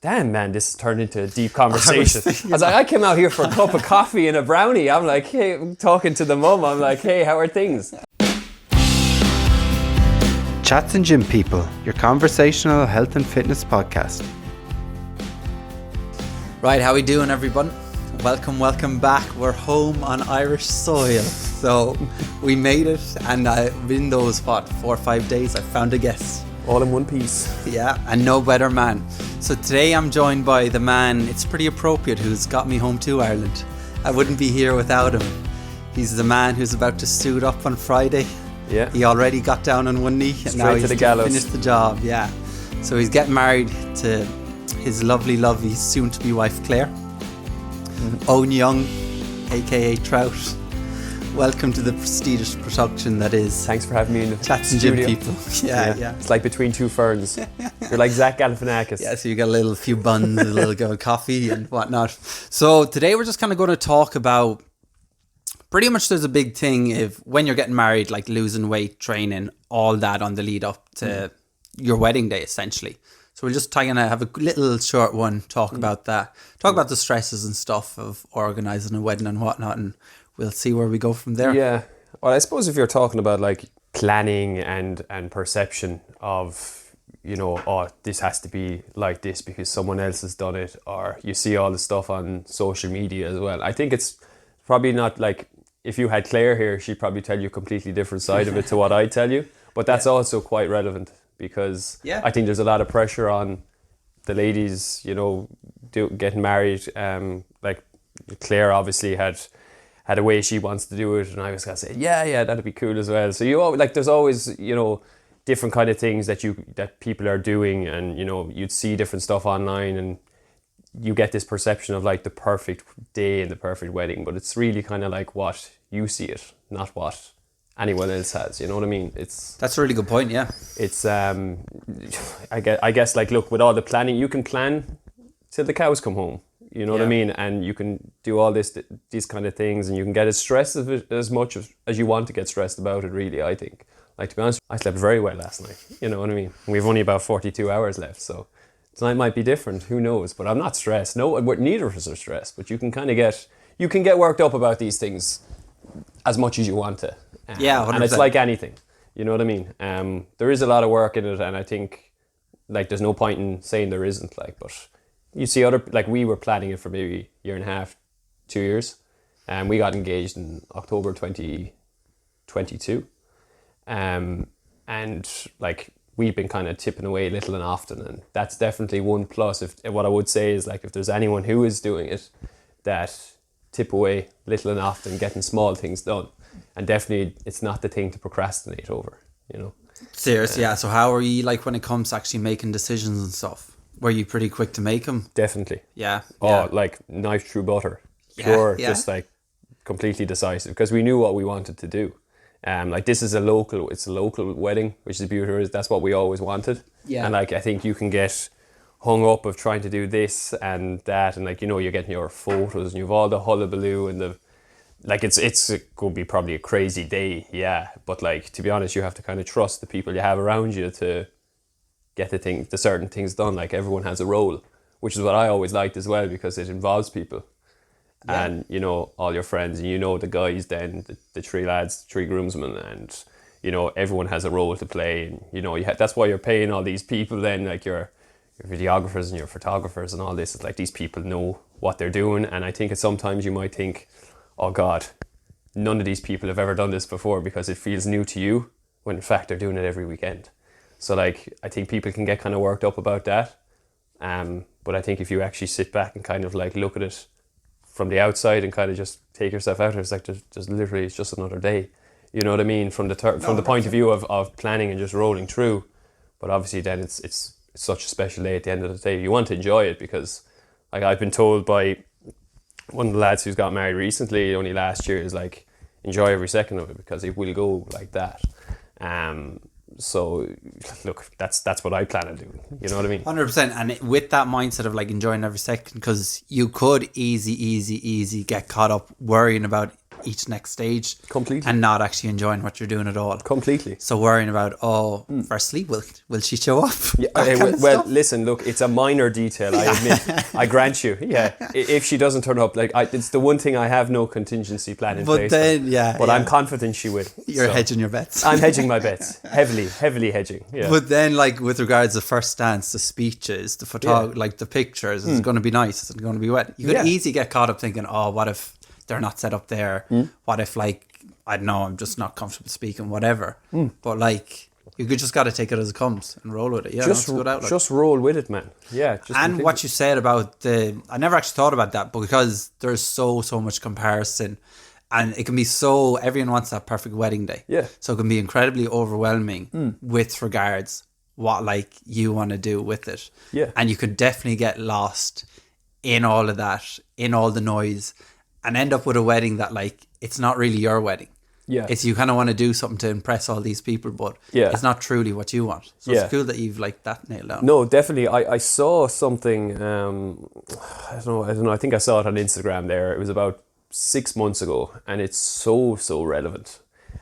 damn man, this has turned into a deep conversation. I was like, I came out here for a cup of coffee and a brownie. I'm like, hey, I'm talking to the mum. I'm like, hey, how are things? Chats and Gym People, your conversational health and fitness podcast. Right, how we doing, everyone? Welcome back. We're home on Irish soil. So we made it, and in those 4 or 5 days I found a guest. All in one piece. Yeah, and no better man. So today I'm joined by the man, it's pretty appropriate, who's got me home to Ireland. I wouldn't be here without him. He's the man who's about to suit up on Friday. Yeah. He already got down on one knee, and now he's finished the job. Yeah. So he's getting married to his lovely soon-to-be wife Claire. Owen Young, aka Trout. Welcome to the prestigious production that is. Thanks for having me in the Chats and Gym People. Yeah. It's like between two ferns. You're like Zach Galifianakis. Yeah, so you got a few buns, a little go of coffee and whatnot. So today we're just kind of going to talk about, pretty much there's a big thing when you're getting married, like losing weight, training, all that on the lead up to your wedding day, essentially. So we're just trying to have a little short one, talk about that, talk about the stresses and stuff of organising a wedding and whatnot, and we'll see where we go from there. Yeah. Well, I suppose if you're talking about like planning and perception of, you know, oh, this has to be like this because someone else has done it, or you see all the stuff on social media as well. I think it's probably not like, if you had Claire here, she'd probably tell you a completely different side of it to what I tell you. But that's also quite relevant because I think there's a lot of pressure on the ladies, you know, getting married. Like Claire obviously had a way she wants to do it, and I was gonna say, yeah, that'd be cool as well. So there's always, you know, different kind of things that people are doing, and you know, you'd see different stuff online, and you get this perception of like the perfect day and the perfect wedding, but it's really kind of like what you see it, not what anyone else has. You know what I mean? That's a really good point. Yeah. It's I guess like, look, with all the planning, you can plan till the cows come home. You know what I mean? And you can do all these kind of things, and you can get as stressed as much as you want to get stressed about it, really, I think. Like, to be honest, I slept very well last night. You know what I mean? We've only about 42 hours left, so tonight might be different. Who knows? But I'm not stressed. No, neither of us are stressed. But you can get worked up about these things as much as you want to. 100%. And it's like anything. You know what I mean? There is a lot of work in it, and I think like there's no point in saying there isn't. Like, but you see we were planning it for maybe a year and a half, 2 years, and we got engaged in October 2022, and like we've been kind of tipping away little and often, and that's definitely one plus. If what I would say is, like, if there's anyone who is doing it, that tip away little and often, getting small things done, and definitely it's not the thing to procrastinate over, you know. Seriously, yeah. So how are you like when it comes to actually making decisions and stuff? Were you pretty quick to make them? Definitely. Yeah. Oh, like knife through butter. Pure, just like completely decisive, because we knew what we wanted to do. Like, this is a local wedding, which is beautiful. That's what we always wanted. Yeah. And like, I think you can get hung up of trying to do this and that, and like, you know, you're getting your photos and you've all the hullabaloo and it's going to be probably a crazy day. Yeah. But like, to be honest, you have to kind of trust the people you have around you to get the certain things done. Like, everyone has a role, which is what I always liked as well, because it involves people. Yeah. And you know, all your friends, and you know the guys, then the three lads, three groomsmen, and you know, everyone has a role to play, and you know, that's why you're paying all these people then, like your videographers and your photographers and all this. It's like, these people know what they're doing, and I think sometimes you might think, oh God, none of these people have ever done this before, because it feels new to you, when in fact they're doing it every weekend. So like, I think people can get kind of worked up about that. But I think if you actually sit back and kind of like look at it from the outside and kind of just take yourself out, it's like, there's literally, it's just another day. You know what I mean? From the point of view of planning and just rolling through. But obviously then it's such a special day at the end of the day. You want to enjoy it, because like, I've been told by one of the lads who's got married recently, only last year, is like, enjoy every second of it, because it will go like that. So look, that's what I plan to do. You know what I mean? 100%. And with that mindset of like enjoying every second, because you could easy get caught up worrying about each next stage. Completely. And not actually enjoying what you're doing at all. Completely. So worrying about, firstly, will she show up? Yeah, well, listen, look, it's a minor detail, I admit. I grant you. Yeah. If she doesn't turn up, like, it's the one thing I have no contingency plan in place. But I'm confident she will. You're hedging your bets. I'm hedging my bets. Heavily hedging. Yeah. But then, like, with regards to first dance, the speeches, the like the pictures, is it going to be nice? Is it going to be wet? You could easily get caught up thinking, oh, what if they're not set up there? What if, like, I don't know, I'm just not comfortable speaking, whatever. But, like, you just got to take it as it comes and roll with it. Yeah, just, that's a good outlook. Just roll with it, man. Yeah. Just and completely. what you said about I never actually thought about that, but because there's so much comparison, and it can be everyone wants that perfect wedding day. Yeah. So it can be incredibly overwhelming with regards what, like, you want to do with it. Yeah. And you could definitely get lost in all of that, in all the noise, and end up with a wedding that, like, it's not really your wedding. Yeah. It's you kind of want to do something to impress all these people, but it's not truly what you want. So it's cool that you've, like, that nailed down. No, definitely. I saw something, I don't know, I think I saw it on Instagram there. It was about 6 months ago, and it's so relevant.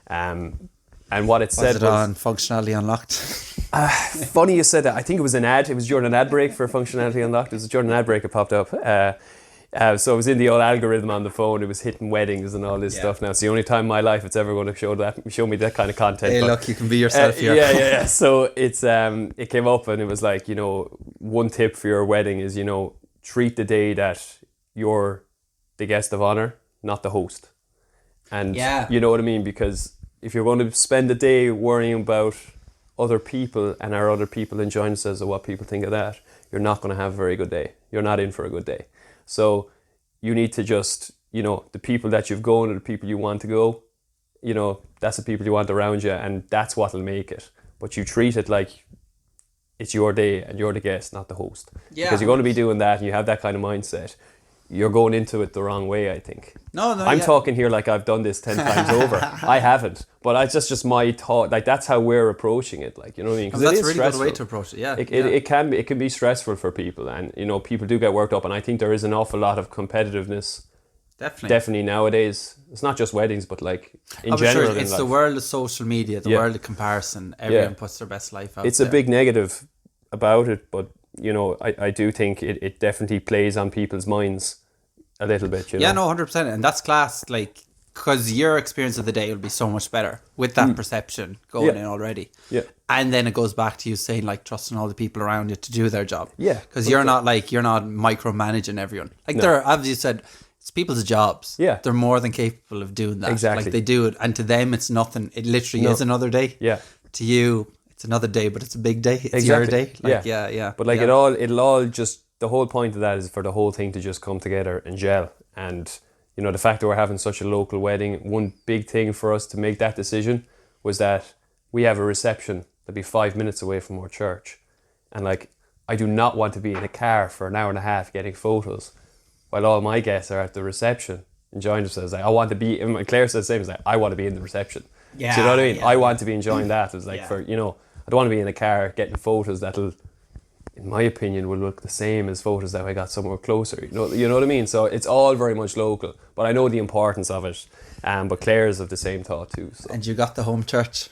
And what it said was on Functionality Unlocked? Funny you said that. I think it was an ad. It was during an ad break for Functionality Unlocked. It was during an ad break it popped up. So it was in the old algorithm on the phone. It was hitting weddings and all this stuff. Now it's the only time in my life it's ever going to show me that kind of content. Hey, look, you can be yourself here. Yeah. So it's it came up and it was like, one tip for your wedding is, treat the day that you're the guest of honor, not the host. And you know what I mean? Because if you're going to spend the day worrying about other people and are other people enjoying themselves or what people think of that, you're not going to have a very good day. You're not in for a good day. So you need to just, the people that you've gone are the people you want to go, that's the people you want around you, and that's what'll make it. But you treat it like it's your day and you're the guest, not the host. Yeah. Because you're going to be doing that and you have that kind of mindset. You're going into it the wrong way, I think. No, I'm talking here like I've done this 10 times over. I haven't, but it's just my thought. Like, that's how we're approaching it. Like, you know what I mean? Because that's a really good way to approach it. Yeah, it can be stressful for people, and people do get worked up. And I think there is an awful lot of competitiveness. Definitely nowadays. It's not just weddings, but like in general. Sure. It's the world of social media, the world of comparison. Everyone puts their best life out. It's a big negative about it, but I do think it definitely plays on people's minds a little bit, Yeah, no, 100%. And that's class, like, because your experience of the day will be so much better with that perception going in already. Yeah. And then it goes back to you saying, like, trusting all the people around you to do their job. Yeah. Because you're not micromanaging everyone. Like, as you said, it's people's jobs. Yeah. They're more than capable of doing that. Exactly. Like, they do it. And to them, it's nothing. It literally is another day. Yeah. To you, it's another day, but it's a big day. It's your day. Like, yeah. But like it'll all just, the whole point of that is for the whole thing to just come together and gel. And the fact that we're having such a local wedding, one big thing for us to make that decision was that we have a reception that'd be 5 minutes away from our church. And like, I do not want to be in a car for an hour and a half getting photos while all my guests are at the reception enjoying themselves. Like, I want to be, and Claire said the same, like, I want to be in the reception. Yeah. Do you know what I mean? Yeah. I want to be enjoying that. It's like, I don't want to be in a car getting photos that'll, in my opinion, will look the same as photos that I got somewhere closer. You know what I mean? So it's all very much local, but I know the importance of it. But Claire's of the same thought too. So. And you got the home church.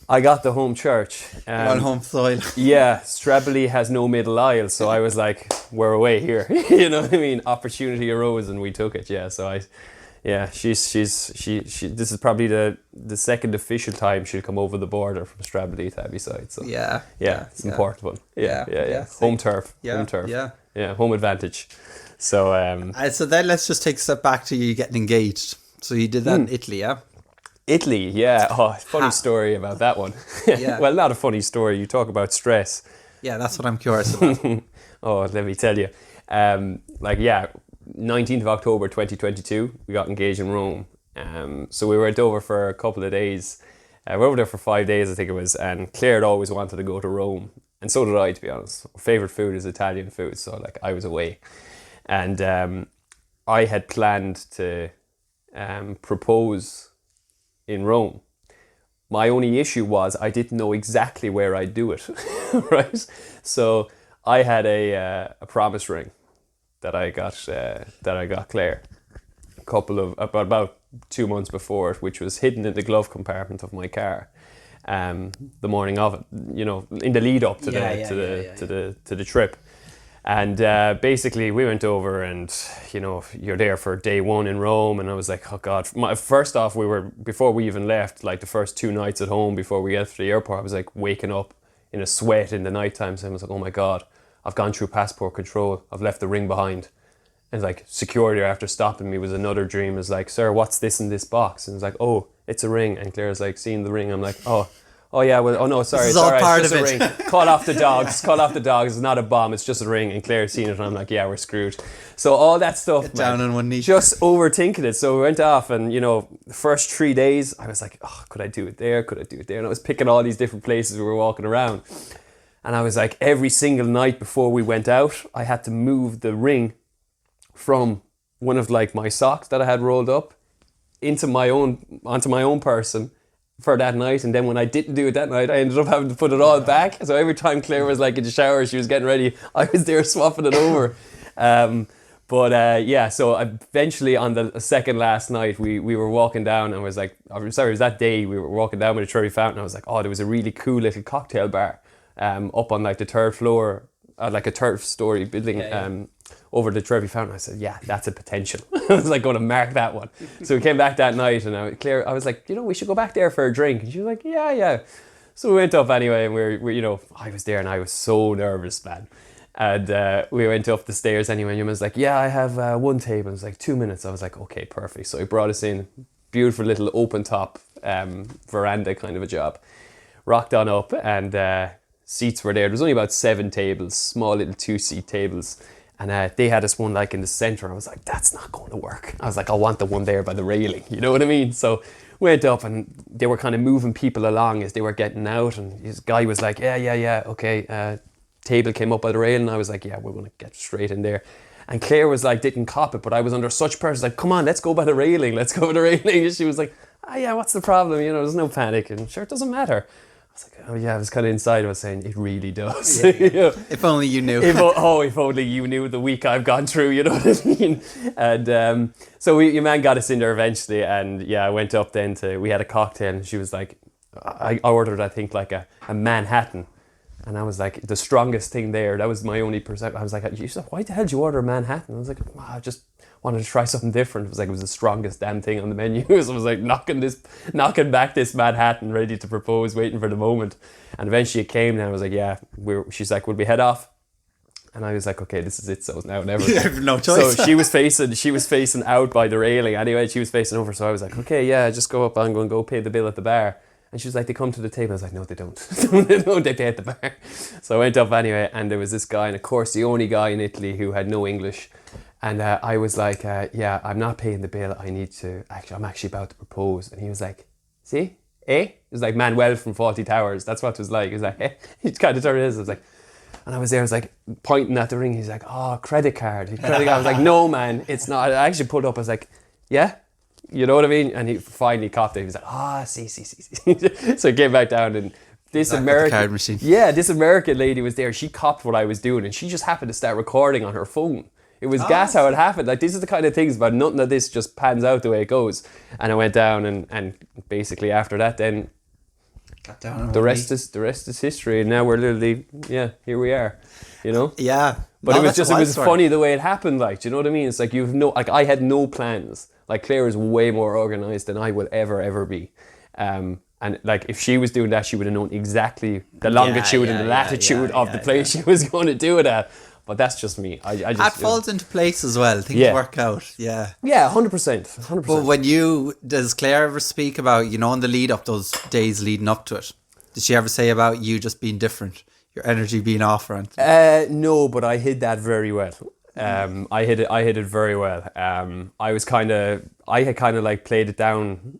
I got the home church. On home soil. Yeah, Strably has no middle aisle, so I was like, we're away here. You know what I mean? Opportunity arose and we took it. Yeah, so she this is probably the second official time she'll come over the border from Strably to Abbeyside. So it's an important one. Yeah. Home turf. Yeah, home advantage. So so then let's just take a step back to you getting engaged. So you did that in Italy, yeah? Italy, yeah. Oh, funny story about that one. Yeah. Well, not a funny story. You talk about stress. Yeah, that's what I'm curious about. Oh, let me tell you. 19th of October 2022, we got engaged in Rome. So we went over for a couple of days. We were over there for 5 days, I think it was. And Claire had always wanted to go to Rome. And so did I, to be honest. Our favourite food is Italian food. So like, I was away. And I had planned to propose in Rome. My only issue was I didn't know exactly where I'd do it, right? So I had a promise ring that I got Claire about 2 months before it, which was hidden in the glove compartment of my car. The morning of it, in the lead up to the trip. And basically we went over, and you're there for day one in Rome, and I was like, oh God. First off, before we even left, like the first 2 nights at home before we get to the airport, I was like waking up in a sweat in the night time. So I was like, oh my God, I've gone through passport control, I've left the ring behind. And like security after stopping me was another dream. It was like, sir, what's this in this box? And it's like, oh, it's a ring. And Claire's like, seeing the ring, I'm like, oh yeah, well, oh no, sorry, this is all part it's just of a it. ring. Call off the dogs. It's not a bomb, it's just a ring. And Claire's seen it, and I'm like, yeah, we're screwed. So all that stuff, Get down on one knee. Just overthinking it. So we went off, and the first 3 days, I was like, oh, could I do it there? Could I do it there? And I was picking all these different places we were walking around. And I was like, every single night before we went out, I had to move the ring from one of like my socks that I had rolled up onto my own person for that night. And then when I didn't do it that night, I ended up having to put it all back. So every time Claire was like in the shower, she was getting ready, I was there swapping it over. So eventually on the second last night, we were walking down, and it was that day we were walking down with a Trevi Fountain. I was like, oh, there was a really cool little cocktail bar up on like the third floor, like a third story building. Over the Trevi Fountain. I said, yeah, that's a potential. I was like going to mark that one. So we came back that night, and I was like, we should go back there for a drink. And she was like, yeah. So we went up anyway, and we I was there, and I was so nervous, man. And we went up the stairs anyway, and Yuma was like, yeah, I have one table. It was like 2 minutes. I was like, okay, perfect. So he brought us in, beautiful little open top veranda kind of a job. Rocked on up, and seats were there. There was only about 7 tables, small little 2-seat tables. And they had us one like in the centre. I was like, that's not going to work. I was like, I want the one there by the railing. You know what I mean? So went up, and they were kind of moving people along as they were getting out. And this guy was like, yeah, okay. Table came up by the rail, and I was like, yeah, we're going to get straight in there. And Claire was like, didn't cop it, but I was under such pressure. Like, come on, let's go by the railing. And she was like, yeah, what's the problem? There's no panic. And sure, it doesn't matter. I was like, oh yeah, I was kind of inside. I was saying, it really does. Yeah. If only you knew. If only you knew the week I've gone through, you know what I mean? And so your man got us in there eventually, and yeah, I went up then we had a cocktail, and she was like, I ordered, I think, like a Manhattan. And I was like, the strongest thing there. That was my only perception. I was like, why the hell did you order a Manhattan? I was like, I just wanted to try something different. It was the strongest damn thing on the menu. So I was like knocking back this Manhattan, ready to propose, waiting for the moment. And eventually it came, and I was like, yeah. She's like, will we head off? And I was like, okay, this is it. So now never. You have no choice. So she was facing out by the railing. Anyway, she was facing over. So I was like, okay, yeah, just go up. I'm going to go pay the bill at the bar. And she was like, they come to the table. I was like, no, they don't. They pay at the bar. So I went up anyway, and there was this guy, and of course the only guy in Italy who had no English. And I was like, yeah, I'm not paying the bill. I'm actually about to propose. And he was like, see, eh? It was like Manuel from Fawlty Towers. That's what it was like. He was like, eh? He kind of turned his. I was like, and I was there, I was like pointing at the ring. He's like, oh, credit card. I was like, no, man, it's not. I actually put up, I was like, yeah? You know what I mean? And he finally copped it. He was like, see. So he came back down, and this American lady was there. She copped what I was doing, and she just happened to start recording on her phone. It was gas how it happened. Like, these are the kind of things, but nothing of this just pans out the way it goes. And I went down, and basically after that, then got down. The rest is history. And now we're literally, here we are. Yeah. But it was funny the way it happened. Like, do you know what I mean? It's like I had no plans. Like, Claire is way more organised than I will ever be. And like, if she was doing that, she would have known exactly the longitude and the latitude of the place she was going to do it at. But that's just me. I just, that falls into place as well. Things work out. Yeah. Yeah, 100%. But does Claire ever speak about, in the lead up, those days leading up to it? Did she ever say about you just being different? Your energy being off or anything? No, but I hid that very well. I hid it very well. I had kind of like played it down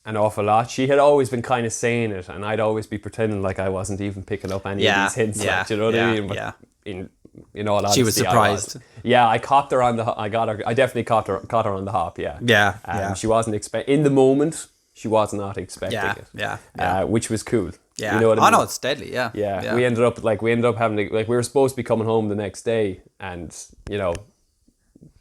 an awful lot. She had always been kind of saying it, and I'd always be pretending like I wasn't even picking up any of these hints. Like, do you know what I mean? But in all honesty, she was surprised. I copped her on the. I definitely caught her on the hop. Yeah. She wasn't in the moment. She was not expecting it. Yeah. Which was cool. Yeah. You know what I mean? I know, it's deadly. Yeah. We ended up having to, we were supposed to be coming home the next day, and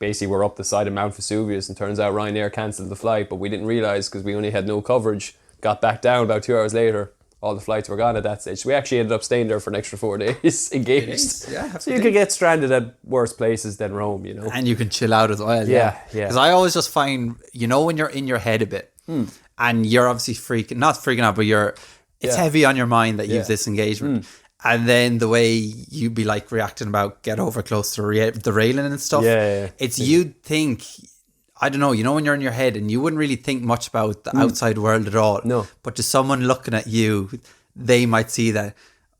basically we're up the side of Mount Vesuvius, and turns out Ryanair cancelled the flight, but we didn't realise because we only had no coverage. Got back down about 2 hours later. All the flights were gone at that stage. So we actually ended up staying there for an extra 4 days engaged. Yeah, so you could get stranded at worse places than Rome, you know. And you can chill out as well. Yeah. Because I always just find, you know, when you're in your head a bit and you're obviously not freaking out, but it's heavy on your mind that you've this engagement. And then the way you'd be like reacting about get over close to the railing and stuff. It's you'd think, I don't know, you know, when you're in your head and you wouldn't really think much about the outside world at all. No. But to someone looking at you, they might see that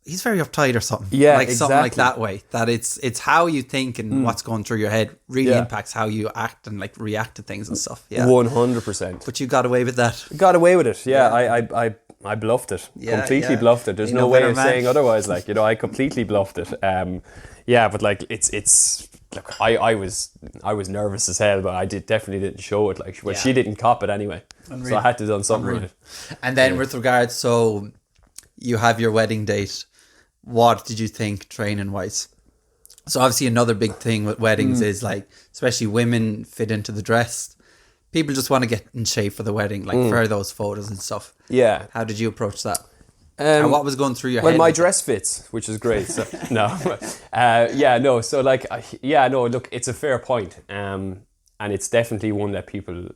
he's very uptight or something. Yeah, like exactly. something like that way. That it's how you think and what's going through your head really impacts how you act and like react to things and stuff. Yeah, 100%. But you got away with that. Got away with it. Yeah. I bluffed it. Completely bluffed it. There's no way of saying otherwise. Like, you know, I completely bluffed it. But like it's. Look, I was nervous as hell, but I definitely didn't show it. Like, well, she didn't cop it anyway, so I had to done something right. And then with regards, so you have your wedding date. What did you think training wise? So obviously another big thing with weddings is like, especially women fit into the dress. People just want to get in shape for the wedding, like for those photos and stuff. Yeah. How did you approach that? And what was going through your head? Well, my dress fits, which is great. So, So like, look, it's a fair point. And it's definitely one that people,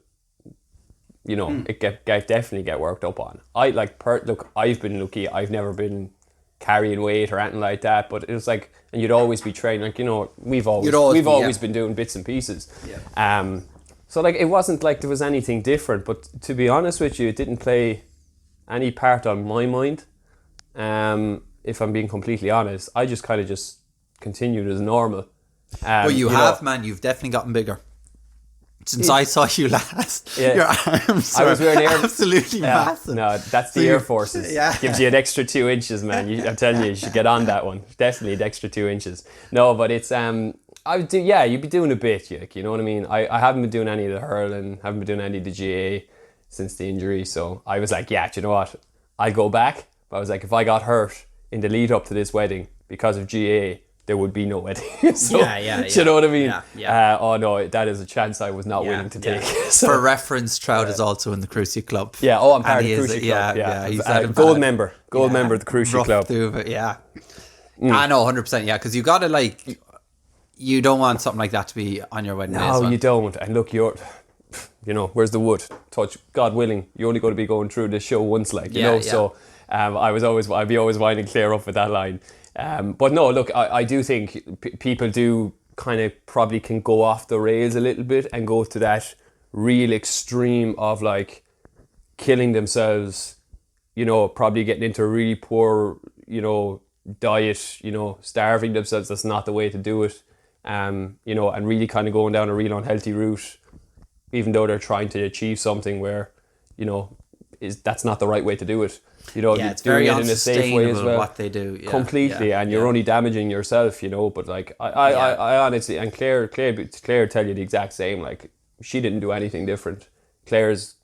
you know, definitely get worked up on. Look, I've been lucky. I've never been carrying weight or anything like that, but it was like, and you'd always be training, like, you know, we've always been doing bits and pieces. Yeah. So like, it wasn't like there was anything different, but to be honest with you, it didn't play any part on my mind. If I'm being completely honest, I just kind of just continued as normal. Well, you've definitely gotten bigger. Since I saw you last, your arms are absolutely massive. No, that's the Air Forces. Gives you an extra 2 inches, man. I'm telling you should get on that one. Definitely an extra 2 inches. No, but it's you'd be doing a bit, you know what I mean? I haven't been doing any of the hurling, haven't been doing any of the GA since the injury, so I was like, do you know what? I'll go back. But I was like, if I got hurt in the lead up to this wedding because of GA, there would be no wedding. So, do you know what I mean? Oh no, that is a chance I was not willing to take. So, for reference, Trout is also in the Crucial Club. Yeah, I'm part of the Crucial Club. He's a gold member of the Crucial Club. I know, 100%. Yeah, because you got to like, you don't want something like that to be on your wedding day. No, you don't. And look, you know, where's the wood? Touch, God willing, you're only going to be going through this show once, like, you know. So I'd be always winding Claire up with that line. But no, look, I do think people do kind of probably can go off the rails a little bit and go to that real extreme of like killing themselves, you know, probably getting into a really poor, you know, diet, you know, starving themselves. That's not the way to do it. You know, and really kind of going down a real unhealthy route, even though they're trying to achieve something where, you know, that's not the right way to do it. You know, it's very doing it in a safe way as well. What they do, completely, and you're only damaging yourself, you know. But like, I honestly, and Claire tell you the exact same. Like, she didn't do anything different. Claire's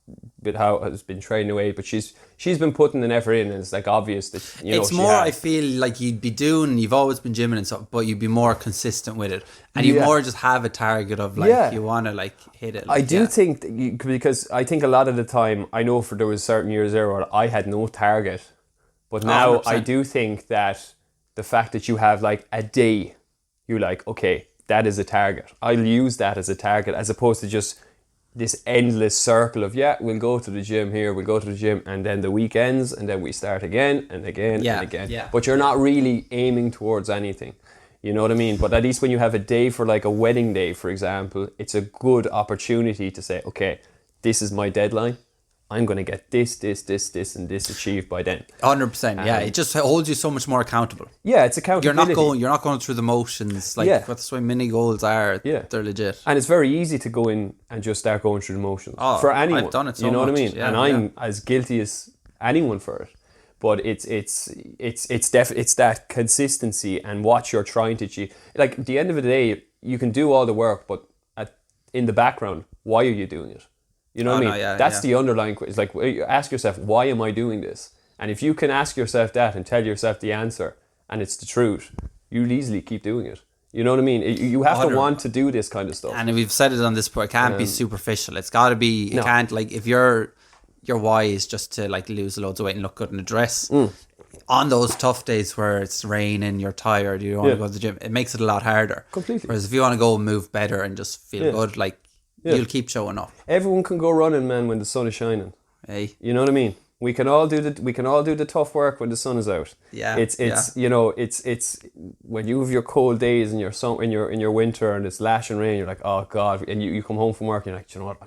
has been training away, but she's been putting an effort in, and it's like obvious that, you know, it's more. I feel like you've always been gymming and stuff, but you'd be more consistent with it, and you more just have a target of like you want to like hit it. Like, I do think because I think a lot of the time, I know there was certain years there where I had no target, but now 100%. I do think that the fact that you have like a day, you're like, okay, that is a target. I'll use that as a target, as opposed to just this endless circle of we'll go to the gym here, we'll go to the gym, and then the weekends, and then we start again and again and again. But you're not really aiming towards anything. You know what I mean? But at least when you have a day for like a wedding day, for example, it's a good opportunity to say, okay, this is my deadline. I'm going to get this, and this achieved by then. 100%. Yeah, it just holds you so much more accountable. Yeah, it's accountability. You're not going through the motions. Like what the swim mini goals are. Yeah, they're legit. And it's very easy to go in and just start going through the motions for anyone. I've done it so you know much. What I mean? Yeah, and I'm as guilty as anyone for it. But it's that consistency and what you're trying to achieve. Like at the end of the day, you can do all the work, but in the background, why are you doing it? You know what I mean? That's the underlying question. It's like, ask yourself, why am I doing this? And if you can ask yourself that and tell yourself the answer, and it's the truth, you'll easily keep doing it. You know what I mean? You have to 100. want to do this kind of stuff. And we've said it on this point, it can't be superficial. It's got to be, it can't, like, if your why is just to, like, lose loads of weight and look good in a dress, on those tough days where it's raining, you're tired, you don't want to go to the gym, it makes it a lot harder. Completely. Whereas if you want to go and move better and just feel good, like, you'll keep showing up. Everyone can go running, man, when the sun is shining. Hey. You know what I mean? We can all do the tough work when the sun is out. Yeah. It's you know, it's when you have your cold days and your in your winter and it's lashing rain, you're like, oh God, and you come home from work and you're like, you know what,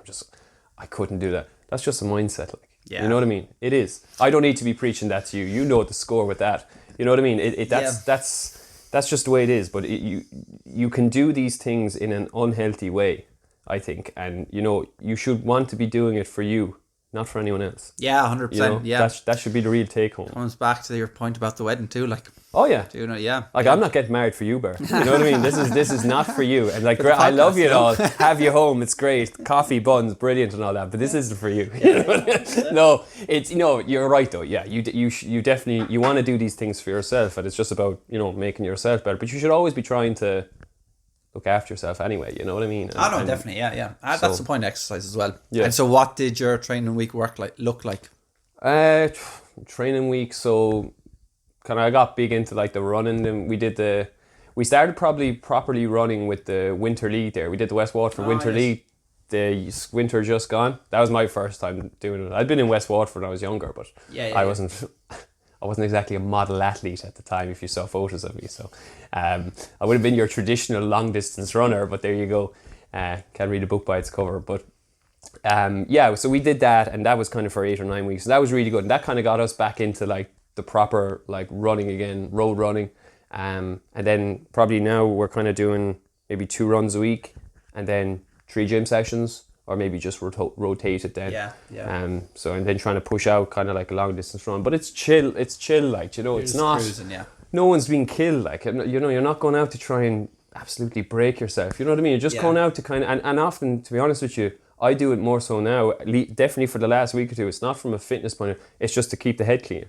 I couldn't do that. That's just a mindset, like. Yeah. You know what I mean? It is. I don't need to be preaching that to you. You know the score with that. You know what I mean? That's just the way it is. But you can do these things in an unhealthy way, I think, and you know you should want to be doing it for you, not for anyone else. Yeah, 100%. You know, yeah, that should be the real take home. Comes back to your point about the wedding too, like. Oh yeah, you know, yeah. Like I'm not getting married for you, Bar. You know what I mean? This is not for you. And like I love you and all. Have you home? It's great. Coffee, buns, brilliant and all that. But this isn't for you. No, it's you're right though. Yeah, you definitely you want to do these things for yourself, and it's just about making yourself better. But you should always be trying to look after yourself anyway. You know what I mean? Definitely. Yeah. That's the point of exercise as well. Yeah. And so, what did your training week look like? Training week, so. I got big into like the running, and we started probably properly running with the Winter League there. We did the West Waterford Winter League, the winter just gone. That was my first time doing it. I'd been in West Waterford when I was younger, but I wasn't exactly a model athlete at the time if you saw photos of me. So I would have been your traditional long distance runner, but there you go. Can't read a book by its cover. But so we did that, and that was kind of for 8 or 9 weeks. So that was really good, and that kind of got us back into like the proper like running again, road running, and then probably now we're kind of doing maybe 2 runs a week, and then 3 gym sessions, or maybe just rotate it then. So and then trying to push out kind of like a long distance run, but it's chill, like You're it's not cruising, no one's being killed, like you're not going out to try and absolutely break yourself. You know what I mean? You're just going out to kind of and often, to be honest with you, I do it more so now. Definitely for the last week or two, it's not from a fitness point of view. It's just to keep the head clean.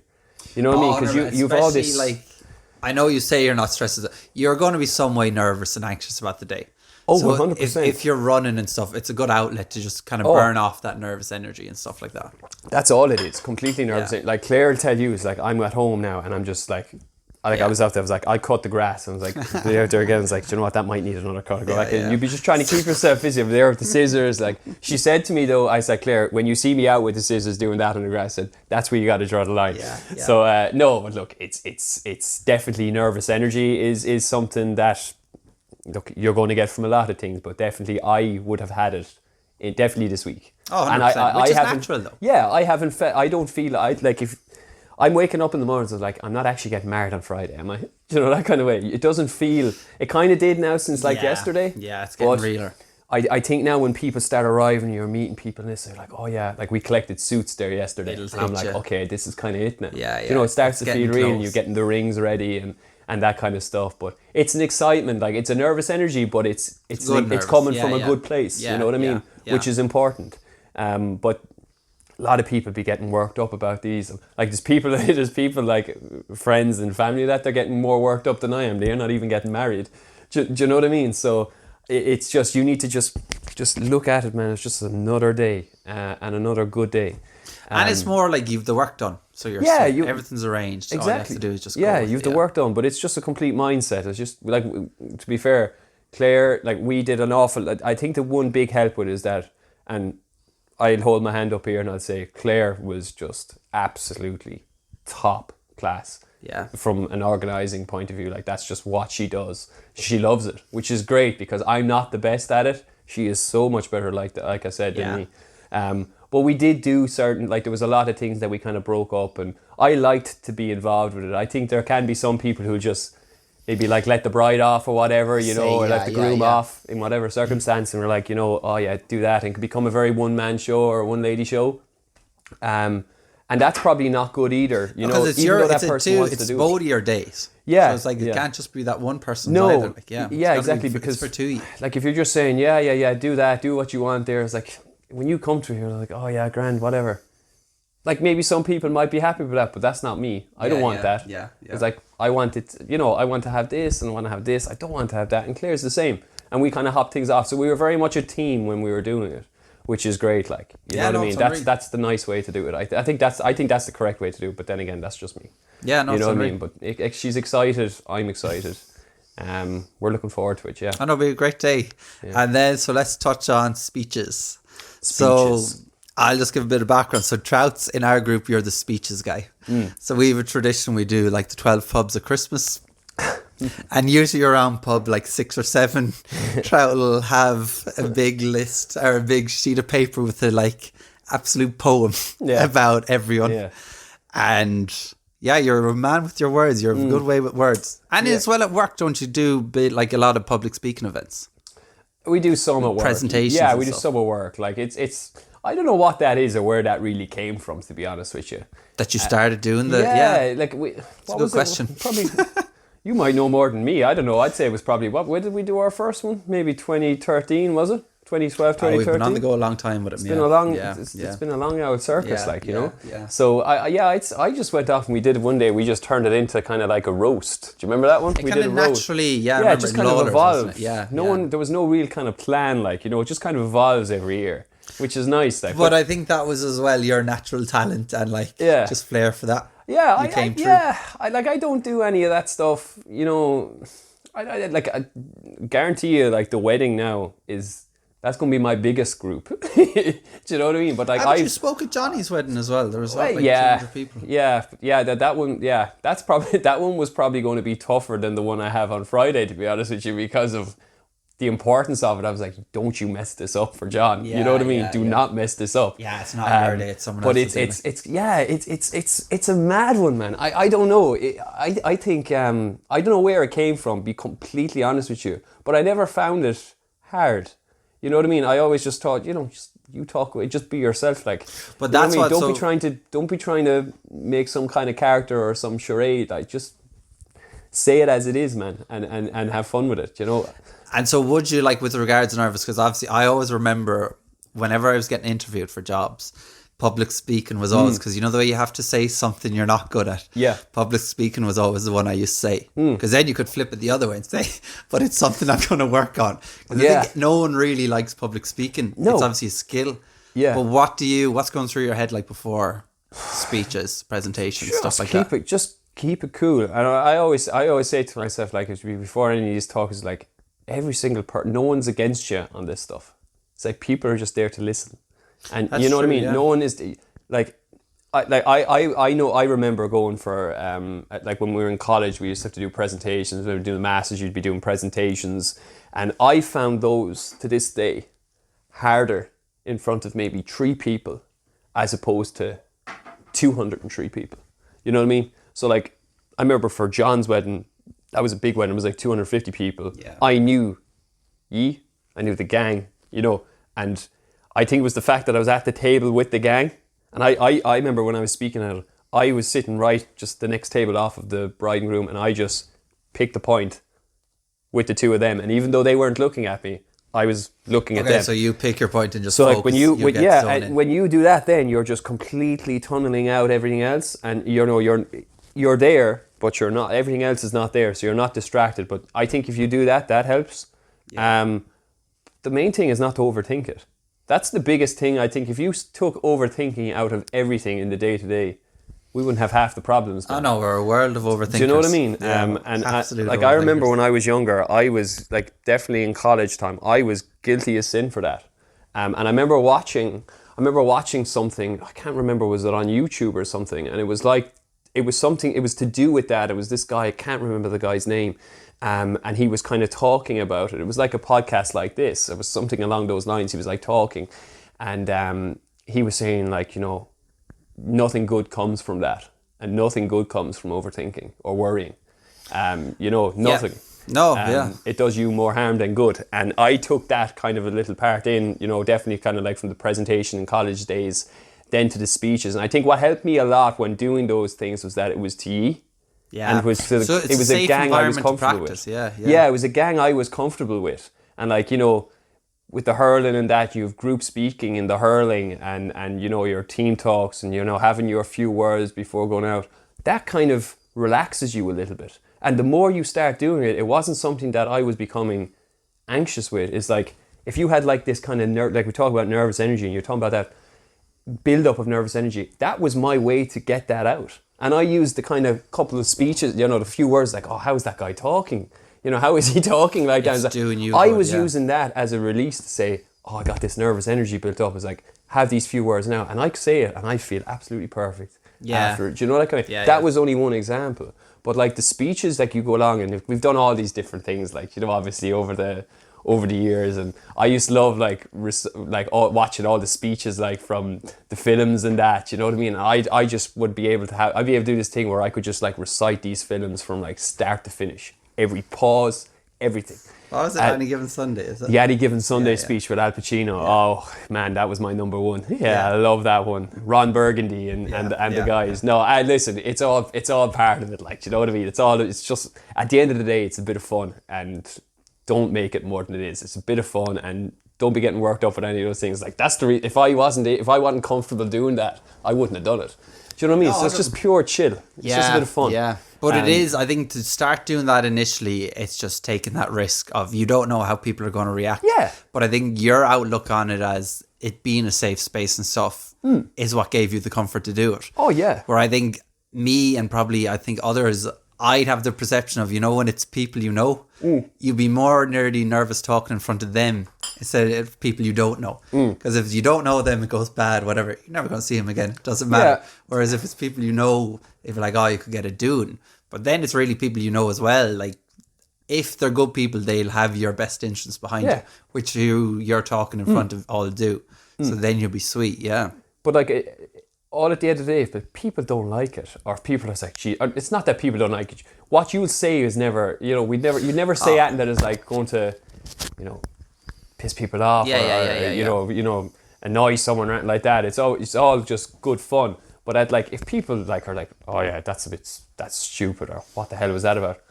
You know what I mean? Because you've all this. Like, I know you say you're not stressed. You're going to be some way nervous and anxious about the day. Oh, so 100%. If you're running and stuff, it's a good outlet to just kind of burn off that nervous energy and stuff like that. That's all it is. Completely nervous. Like Claire will tell you, is like, I'm at home now and I'm just like, I was out there, I was like, I cut the grass, and I was like, they're out there again, I was like, do you know what, that might need another cut. I go back in. You'd be just trying to keep yourself busy over there with the scissors. Like she said to me though, I said, Claire, when you see me out with the scissors doing that on the grass, I said, that's where you got to draw the line. So no, but look, it's definitely nervous energy is something that, look, you're going to get from a lot of things, but definitely I would have had it definitely this week. Oh, 100%, and which is natural though. Yeah, I don't feel like if I'm waking up in the mornings, I'm like, I'm not actually getting married on Friday, am I? You know, that kind of way. It doesn't feel, it kind of did now since like yesterday. Yeah, it's getting realer. I think now when people start arriving, you're meeting people and they're like, oh yeah, like we collected suits there yesterday. And I'm like, okay, this is kind of it now. Yeah. You know, it starts to feel real, and you're getting the rings ready and that kind of stuff. But it's an excitement, like it's a nervous energy, but it's coming from a good place. You know what I mean? Which is important. But a lot of people be getting worked up about these. Like there's people like friends and family that they're getting more worked up than I am. They're not even getting married. Do you know what I mean? So it's just, you need to just look at it, man. It's just another day and another good day. And it's more like you've the work done. So everything's arranged. Exactly. All you have to do is just you've the work done, but it's just a complete mindset. It's just like, to be fair, Claire, like we did an awful, I think the one big help with it is that, and I'll hold my hand up here and I'll say Claire was just absolutely top class. Yeah. From an organising point of view, like that's just what she does. She loves it, which is great because I'm not the best at it. She is so much better, like I said, than me. But we did do certain, like there was a lot of things that we kind of broke up, and I liked to be involved with it. I think there can be some people who just maybe like let the bride off or whatever, or let the groom off in whatever circumstance, and we're like, oh yeah, do that, and it could become a very one-man show or a one-lady show. And that's probably not good either, because it's both of your days. Yeah. So it's like, it can't just be that one person. No. Like, exactly. Because it's for two. Like if you're just saying, do that, do what you want there, it's like, when you come to it, you're like, oh yeah, grand, whatever. like maybe some people might be happy with that, but that's not me. I don't want that. Yeah. It's like, I want it, I want to have this and I want to have this. I don't want to have that. And Claire's the same. And we kind of hop things off. So we were very much a team when we were doing it, which is great. Like, you know what I mean? That's the nice way to do it. I think that's the correct way to do it. But then again, that's just me. Yeah, no, you know what I mean? But she's excited. I'm excited. We're looking forward to it. Yeah. I know, it'll be a great day. Yeah. And then, so let's touch on speeches. So I'll just give a bit of background. So Trouts, in our group, you're the speeches guy. So we have a tradition. We do like the 12 pubs at Christmas. And usually around pub like 6 or 7, Trout will have a big list or a big sheet of paper with a like absolute poem about everyone. Yeah. And you're a man with your words. You're a good way with words. And as well at work, don't you do like a lot of public speaking events? We do some at work. Presentations. Yeah, we do some at work. Like it's I don't know what that is or where that really came from, to be honest with you. That you started doing the it's a good question. Probably you might know more than me. I don't know. I'd say it was probably when did we do our first one? Maybe 2013, was it? 2012, 2013. We've been on the go a long time with it. It's been a long, it's been a long old circus, you know. Yeah. So I just went off and we did it one day. We just turned it into kind of like a roast. Do you remember that one? We did a roast. Naturally, it just kind of evolved. Yeah. There was no real kind of plan, like, you know. It just kind of evolves every year, which is nice. Like, but I think that was as well your natural talent and like just flair for that. Yeah, I don't do any of that stuff. You know, I guarantee you, like the wedding now that's going to be my biggest group. Do you know what I mean? But like you spoke at Johnny's wedding as well. There was like 200 people. Yeah. That one. Yeah, that one was probably going to be tougher than the one I have on Friday, to be honest with you, because of the importance of it. I was like, don't you mess this up for John. You know what I mean? Do not mess this up. Yeah, it's not your day, it's someone else's. But it's a mad one, man. I don't know. I think I don't know where it came from, be completely honest with you. But I never found it hard. You know what I mean? I always just thought, you talk away, just be yourself, like. But that's what. Don't be trying to make some kind of character or some charade. Like, just say it as it is, man, and have fun with it. You know. And so, would you, like, with regards to nervous? Because obviously, I always remember whenever I was getting interviewed for jobs, public speaking was always, because you know the way you have to say something you're not good at. Yeah. Public speaking was always the one I used to say, because then you could flip it the other way and say, but it's something I'm going to work on. I think no one really likes public speaking. No. It's obviously a skill. Yeah. But what's going through your head like before speeches, presentations, stuff like that? Just keep it cool. And I always say to myself, like, before any of these talks, like, every single person, no one's against you on this stuff. It's like people are just there to listen. And that's, you know, true, what I mean? Yeah. No one is I know. I remember going for like when we were in college, we used to have to do presentations. When we were doing masters, you'd be doing presentations, and I found those to this day harder in front of maybe 3 people as opposed to 203 people. You know what I mean? So like, I remember for John's wedding, that was a big wedding. It was like 250 people. Yeah. I knew I knew the gang, you know, and I think it was the fact that I was at the table with the gang. And I remember when I was speaking at it, I was sitting right just the next table off of the bride and groom, and I just picked the point with the 2 of them. And even though they weren't looking at me, I was looking at them. So you pick your point and just so focus. Like when you do that, then you're just completely tunneling out everything else, and you know you're there, but you're not. Everything else is not there, so you're not distracted. But I think if you do that, that helps. Yeah. The main thing is not to overthink it. That's the biggest thing. I think if you took overthinking out of everything in the day-to-day, we wouldn't have half the problems. I know, we're a world of overthinkers. Do you know what I mean? Yeah, I remember when I was younger, I was like definitely in college time, I was guilty as sin for that. And I remember watching something, I can't remember, was it on YouTube or something? And it was to do with that. It was this guy, I can't remember the guy's name. And he was kind of talking about it. It was like a podcast like this. It was something along those lines. He was like talking, and he was saying, like, you know, nothing good comes from that, and nothing good comes from overthinking or worrying. You know, nothing. Yeah. It does you more harm than good. And I took that kind of a little part in, you know, definitely kind of like from the presentation in college days, then to the speeches. And I think what helped me a lot when doing those things was that it was to ye. Yeah, and it was a gang I was comfortable with. Yeah, it was a gang I was comfortable with, and like, you know, with the hurling and that, you have group speaking in the hurling and you know, your team talks and, you know, having your few words before going out. That kind of relaxes you a little bit. And the more you start doing it, it wasn't something that I was becoming anxious with. It's like, if you had like this kind of, like we talk about nervous energy and you're talking about that build-up of nervous energy, that was my way to get that out. And I used the kind of couple of speeches, you know, the few words like, oh, how's that guy talking? You know, how is he talking like that? I was using that as a release to say, oh, I got this nervous energy built up. It's like, have these few words now. And I say it and I feel absolutely perfect after it. Do you know, like, that was only one example. But like the speeches, like you go along and we've done all these different things, like, you know, obviously over the years, and I used to love watching all the speeches like from the films and that, you know what I mean? I just would be able to I'd be able to do this thing where I could just like recite these films from like start to finish, every pause, everything. What was it, Any Given Sunday? Is it? The Any Given Sunday speech with Al Pacino. Yeah. Oh man, that was my number one. Yeah, I love that one. Ron Burgundy and the guys. No, listen, it's all part of it. Like, you know what I mean? It's just at the end of the day, it's a bit of fun, and don't make it more than it is. It's a bit of fun, and don't be getting worked up with any of those things. Like, that's the if I wasn't comfortable doing that, I wouldn't have done it. Do you know what I mean? No, so it's just pure chill. It's just a bit of fun. Yeah. But it is, I think, to start doing that initially, it's just taking that risk of you don't know how people are going to react. Yeah. But I think your outlook on it as it being a safe space and stuff is what gave you the comfort to do it. Oh, yeah. Where I think me and probably I think others, I'd have the perception of, you know, when it's people you know, you'd be more nearly nervous talking in front of them instead of people you don't know. Because if you don't know them, it goes bad, whatever. You're never going to see them again. It doesn't matter. Yeah. Whereas if it's people you know, if you're like, oh, you could get it doing. But then it's really people you know as well. Like, if they're good people, they'll have your best interests behind you, which you're talking in front of all do. So then you'll be sweet, yeah. But like, all at the end of the day, if people don't like it, or if people are like, gee, it's not that people don't like it. What you'll say is never, you know, you never say anything that is like going to, you know, piss people off, you know, annoy someone or anything like that. It's all just good fun. But like, if people like are like, oh yeah, that's stupid, or what the hell was that about?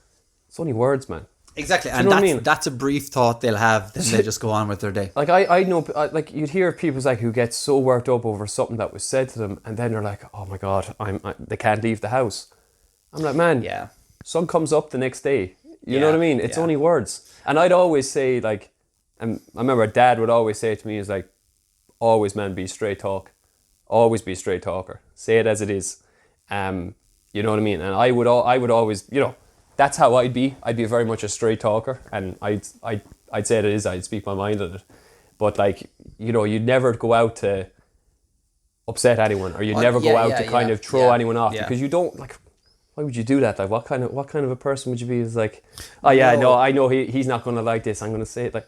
It's only words, man. Exactly, and that's a brief thought they'll have, then they just go on with their day. Like I know, like you'd hear people like who get so worked up over something that was said to them, and then they're like, oh my god, they can't leave the house. I'm like, man, sun comes up the next day. You know what I mean? It's only words. And I'd always say, like, and I remember Dad would always say to me, is like, always, man, be straight talk. Always be a straight talker. Say it as it is. You know what I mean? And I would always, you know, that's how I'd be. I'd be very much a straight talker, and I'd say it is. I'd speak my mind on it. But like, you know, you'd never go out to upset anyone, or you'd never go out to kind of throw anyone off, because you don't like. Why would you do that? Like, what kind of a person would you be? Is like, oh yeah, no, I know he's not going to like this. I'm going to say it. Like,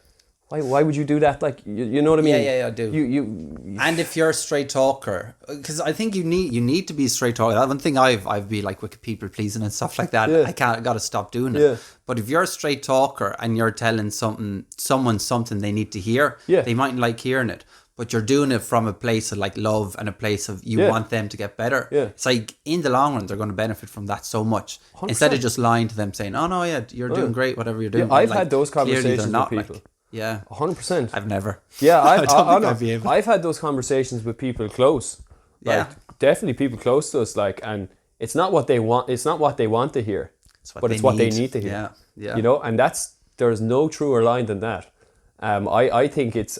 why would you do that? Like, you know what I mean? Yeah, I do. And if you're a straight talker, because I think you need to be a straight talker. That's one thing I've been like with people pleasing and stuff like that. I got to stop doing it. But if you're a straight talker and you're telling someone something they need to hear, they mightn't like hearing it. But you're doing it from a place of like love and a place of you want them to get better. Yeah. It's like in the long run, they're going to benefit from that so much. 100%. Instead of just lying to them saying, oh no, yeah, you're doing great, whatever you're doing. Yeah, I've had those conversations with people. Like, yeah. 100%. I've never. Yeah, I've had those conversations with people close. Like, definitely people close to us. Like, and it's not what they want. It's not what they want to hear, but it's what they need to hear. Yeah. You know, and there's no truer line than that. I think it's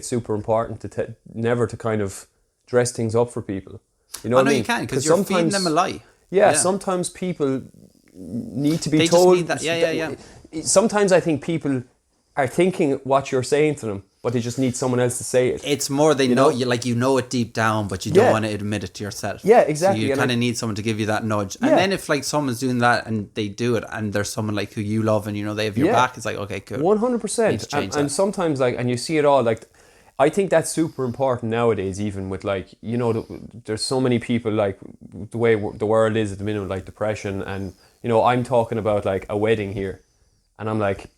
super important to never to kind of dress things up for people. You know what I mean? You can, because you're feeding them a lie. Yeah, sometimes people need to be told. Just need that. Yeah. Sometimes I think people are thinking what you're saying to them, but they just need someone else to say it. It's more they know you, like, you know it deep down, but you don't want to admit it to yourself. Yeah, exactly. So you kind of need someone to give you that nudge. And then if like someone's doing that and they do it, and there's someone like who you love and you know they have your back, it's like, okay, cool. 100%. And sometimes like, and you see it all, like, I think that's super important nowadays, even with like, you know, there's so many people, like the way the world is at the minute, like depression, and you know, I'm talking about like a wedding here, and I'm like,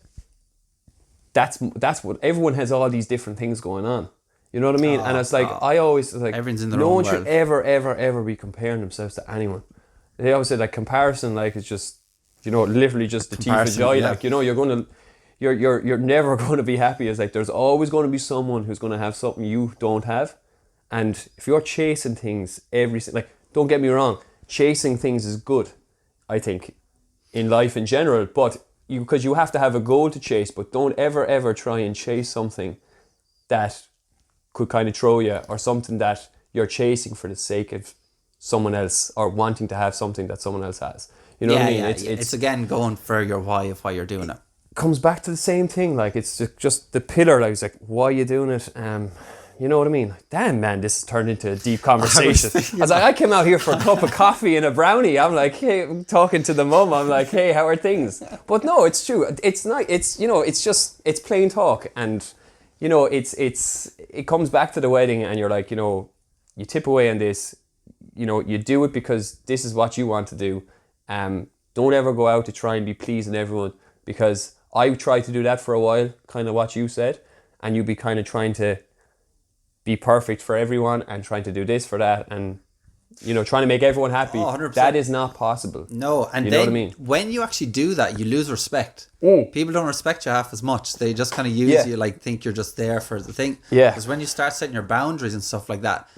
that's what everyone has, all these different things going on. You know what I mean? And it's like, I always like, everyone's in their no own one world. should ever be comparing themselves to anyone. They always say like comparison, like, it's just, you know, literally just the thief of joy. Like, you know, you're going to, you're never going to be happy. It's like there's always going to be someone who's going to have something you don't have. And if you're chasing things like, don't get me wrong, chasing things is good, I think, in life in general, but because you have to have a goal to chase, but don't ever try and chase something that could kind of throw you, or something that you're chasing for the sake of someone else, or wanting to have something that someone else has. You know what I mean? It's again going for your why of why you're doing it. Comes back to the same thing. Like, it's just the pillar. Like, it's like, why are you doing it? You know what I mean? Like, damn, man, this has turned into a deep conversation. I was like, I came out here for a cup of coffee and a brownie. I'm like, hey, I'm talking to the mum. I'm like, hey, how are things? But no, it's true. It's not. It's, you know, it's plain talk, and you know, it comes back to the wedding, and you're like, you know, you tip away on this. You know, you do it because this is what you want to do. Don't ever go out to try and be pleasing everyone, because I tried to do that for a while, kind of what you said, and you'd be kind of trying to be perfect for everyone and trying to do this for that, and you know, trying to make everyone happy. 100%. That is not possible. No, and you then know what I mean? When you actually do that, you lose respect. People don't respect you half as much. They just kind of use you, like, think you're just there for the thing. Yeah. Because when you start setting your boundaries and stuff like that,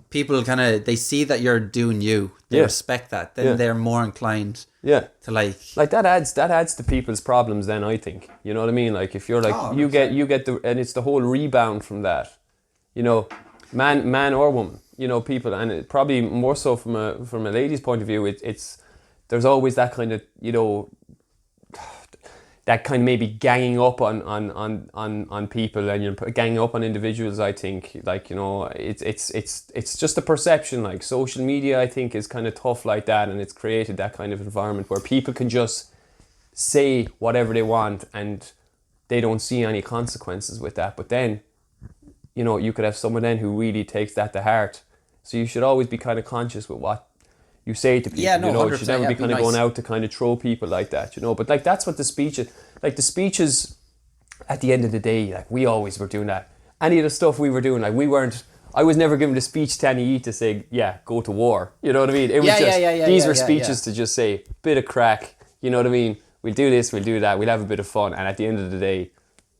people kind of, they see that you're doing you. They respect that. Then they're more inclined to like that adds to people's problems then, I think. You know what I mean? Like, if you're like, you get the, and it's the whole rebound from that. You know, man or woman, you know, people, and it probably more so from a lady's point of view, it's there's always that kind of, you know, that kind of maybe ganging up on people, and you're ganging up on individuals. I think, like, you know, it's just a perception. Like, social media, I think, is kind of tough like that, and it's created that kind of environment where people can just say whatever they want and they don't see any consequences with that. But then, you know, you could have someone then who really takes that to heart. So you should always be kind of conscious with what you say to people. Yeah, no, you know, you should never be kind of going out to kind of throw people like that, you know. But like, that's what the speech is. Like, the speeches, at the end of the day, like, we always were doing that. Any of the stuff we were doing, like, I was never given the speech to any to say, yeah, go to war. You know what I mean? It was these were speeches to just say, bit of crack, you know what I mean? We'll do this, we'll do that, we'll have a bit of fun. And at the end of the day,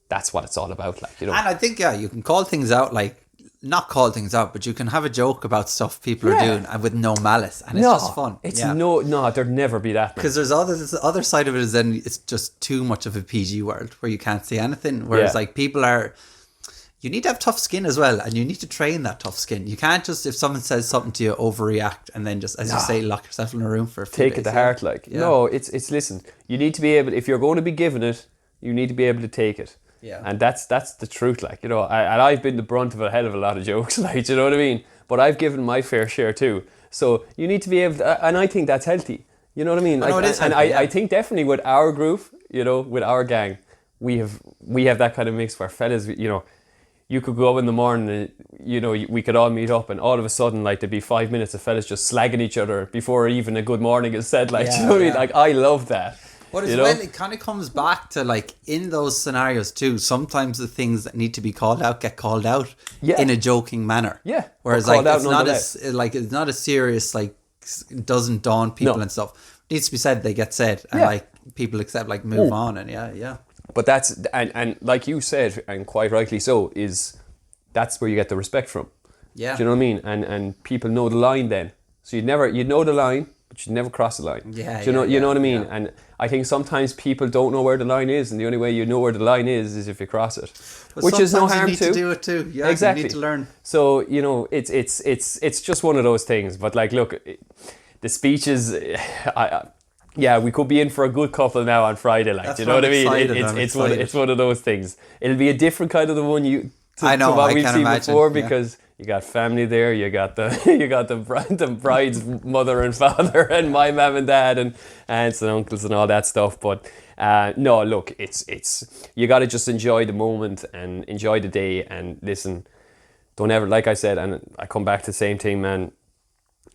that's what it's all about, like, you know. And I think, you can call things out, like, not call things out, but you can have a joke about stuff people are doing, and with no malice, and it's just fun. It's there'd never be that. Because there's the other side of it is then it's just too much of a PG world where you can't say anything. Whereas like, people you need to have tough skin as well, and you need to train that tough skin. You can't just, if someone says something to you, overreact and then just, as you say, lock yourself in a room for a few days. Take it to heart, like. No, it's listen, you need to be able, if you're going to be given it, you need to be able to take it. Yeah. And that's the truth, like, you know. I've been the brunt of a hell of a lot of jokes, like, you know what I mean? But I've given my fair share too. So you need to be able to, and I think that's healthy. You know what I mean? Like, it is healthy, I think definitely with our group, you know, with our gang, we have that kind of mix where fellas, you know, you could go up in the morning and, you know, we could all meet up, and all of a sudden, like, there'd be 5 minutes of fellas just slagging each other before even a good morning is said, like, you know what I mean? Like, I love that. But as well, it kind of comes back to, like, in those scenarios too, sometimes the things that need to be called out get called out in a joking manner. Yeah. Whereas, like, it's not as serious, like, it doesn't dawn people and stuff. It needs to be said, they get said, and like, people accept, like, move on, and But that's, and like you said, and quite rightly so, that's where you get the respect from. Yeah. Do you know what I mean? And people know the line then. So you'd know the line, but you'd never cross the line. Yeah. Do you know what I mean? Yeah. And I think sometimes people don't know where the line is, and the only way you know where the line is if you cross it. But which is no harm you need to do it too. Yeah, exactly. You need to learn. So, you know, it's just one of those things. But like, look, the speeches, we could be in for a good couple now on Friday. Like, do you know what I mean? It's one of those things. It'll be a different kind of the one to what we've seen before, because you got family there, you got the bride's mother and father, and my mum and dad, and aunts and uncles and all that stuff. But no, look, it's you got to just enjoy the moment and enjoy the day, and listen, don't ever, like I said, and I come back to the same thing, man.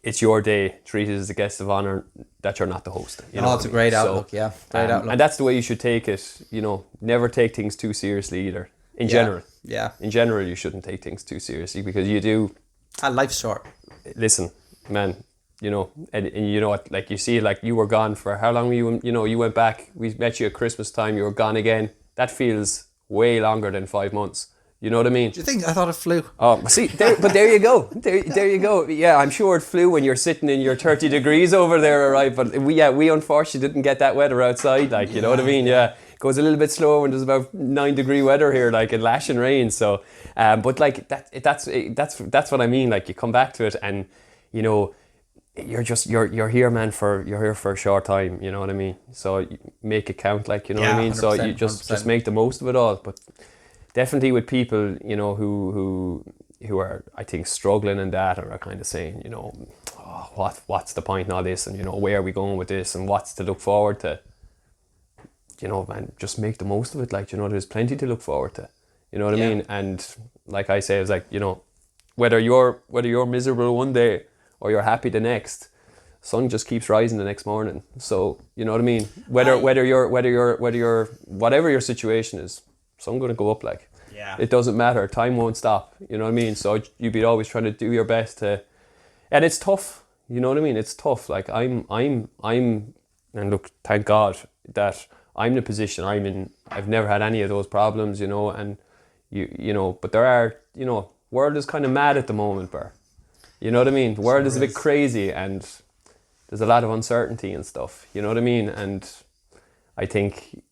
It's your day. Treat it as a guest of honor that you're not the host. You know, it's a great outlook. Great outlook, and that's the way you should take it. You know, never take things too seriously either. In general. Yeah. In general, you shouldn't take things too seriously, because you do. And life's short. Listen, man, you know, and you know what, like, you see, like, you were gone for how long were you, you know, you went back, we met you at Christmas time, you were gone again, that feels way longer than 5 months. You know what I mean? Do you think? I thought it flew. Oh, see, there you go. There you go. Yeah, I'm sure it flew when you're sitting in your 30 degrees over there, right? But we unfortunately didn't get that weather outside, like, you know what I mean? Yeah. It goes a little bit slower when there's about 9-degree weather here, like, and lashing rain. So, but like that's what I mean. Like, you come back to it, and you know, you're here, man. You're here for a short time. You know what I mean? So you make it count, like, you know what I mean. So you just make the most of it all. But definitely with people, you know, who are, I think, struggling in that, or are kind of saying, you know, oh, what's the point in all this, and you know, where are we going with this, and what's to look forward to. You know, man, just make the most of it. Like, you know, there's plenty to look forward to. You know what I mean? And like I say, it's like, you know, whether you're miserable one day or you're happy the next, sun just keeps rising the next morning. So, you know what I mean? Whatever your situation is, sun gonna go up, like. Yeah. It doesn't matter. Time won't stop. You know what I mean? So you'd be always trying to do your best to, and it's tough. You know what I mean? It's tough. Like I'm, and look, thank God that I'm in the position I'm in. I've never had any of those problems, you know, and you know, but there are, you know, world is kind of mad at the moment, Ber. You know what I mean? The world is a bit crazy, and there's a lot of uncertainty and stuff. You know what I mean? And I think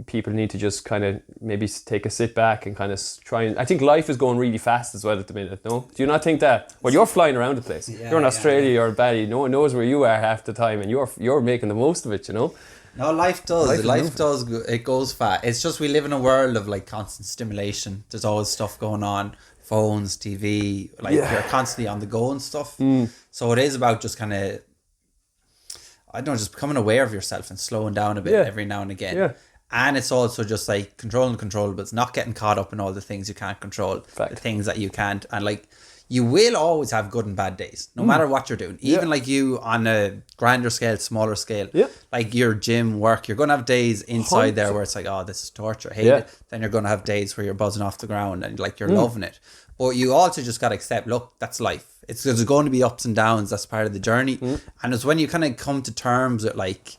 people need to just kind of maybe take a sit back and kind of try and, I think life is going really fast as well at the minute, no? Do you not think that? Well, you're flying around the place. You're in Australia, you're in Bali, no one knows where you are half the time, and you're making the most of it, you know? No, life does. It goes fast. It's just we live in a world of like constant stimulation. There's always stuff going on. Phones, TV, like you're constantly on the go and stuff. So it is about just kind of, I don't know, just becoming aware of yourself and slowing down a bit every now and again. Yeah. And it's also just like controlling controllables, not getting caught up in all the things you can't control, the things that you can't. And like, you will always have good and bad days, no matter what you're doing. Even like you on a grander scale, smaller scale, like your gym work, you're going to have days inside there where it's like, oh, this is torture, I hate it. Then you're going to have days where you're buzzing off the ground and like you're loving it. But you also just got to accept, look, that's life. There's going to be ups and downs. That's part of the journey. And it's when you kind of come to terms with like,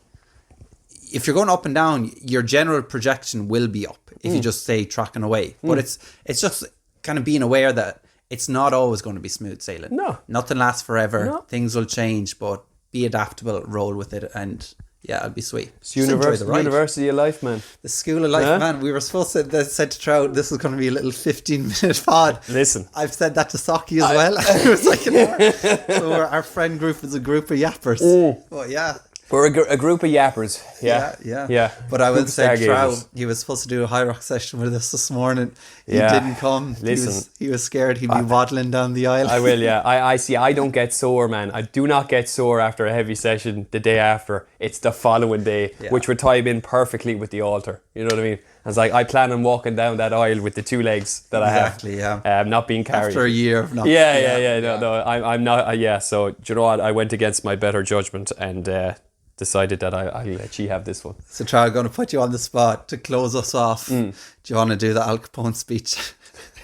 if you're going up and down, your general projection will be up if you just stay tracking away. But it's just kind of being aware that it's not always going to be smooth sailing. No. Nothing lasts forever. No. Things will change, but be adaptable, roll with it, and yeah, it'll be sweet. It's university of life, man. The school of life, man. We were supposed to said to Trout, this was going to be a little 15-minute pod. Listen. I've said that to Saki as well. It was like an hour. So our friend group is a group of yappers. But yeah. We're a group of yappers. Yeah. But I would say Trout, he was supposed to do a high rock session with us this morning. He didn't come. Listen. He was scared he'd be waddling down the aisle. I will, yeah. I see. I don't get sore, man. I do not get sore after a heavy session the day after. It's the following day, which would tie in perfectly with the altar. You know what I mean? I was like, I plan on walking down that aisle with the 2 legs that I have. Exactly, yeah. Not being carried. After a year of not. No, I'm not. So, do you know what? I went against my better judgment and decided that I'll let you have this one. So, Charlie, I'm going to put you on the spot to close us off. Do you want to do the Al Capone speech?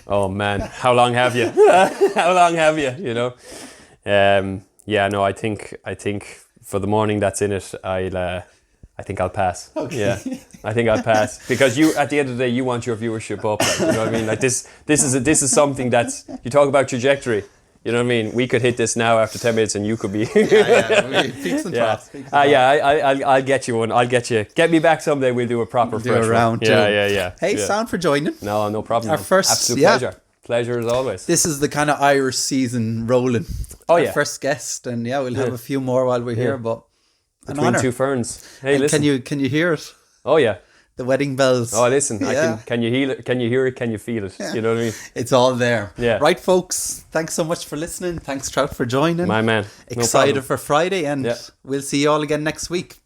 Oh, man. How long have you? How long have you? You know? I think for the morning that's in it, I think I'll pass. Okay. Yeah, I think I'll pass because you, at the end of the day, you want your viewership up. Like, you know what I mean? Like this is something that's, you talk about trajectory. You know what I mean? We could hit this now after 10 minutes, and you could be. Peaks and troughs. I'll get you one. I'll get you. Get me back someday. We'll do a proper fresh round. Yeah. Hey, sound for joining. No problem. Our first absolute pleasure. Pleasure as always. This is the kind of Irish season rolling. Oh Our first guest, and we'll have a few more while we're here, but. Between two ferns. Hey, listen. Can you hear it? Oh yeah. The wedding bells. Oh, listen. Can you hear it? Can you hear it? Can you feel it? You know what I mean? It's all there. Yeah. Right, folks. Thanks so much for listening. Thanks, Trout, for joining. My man. Excited for Friday, and we'll see you all again next week.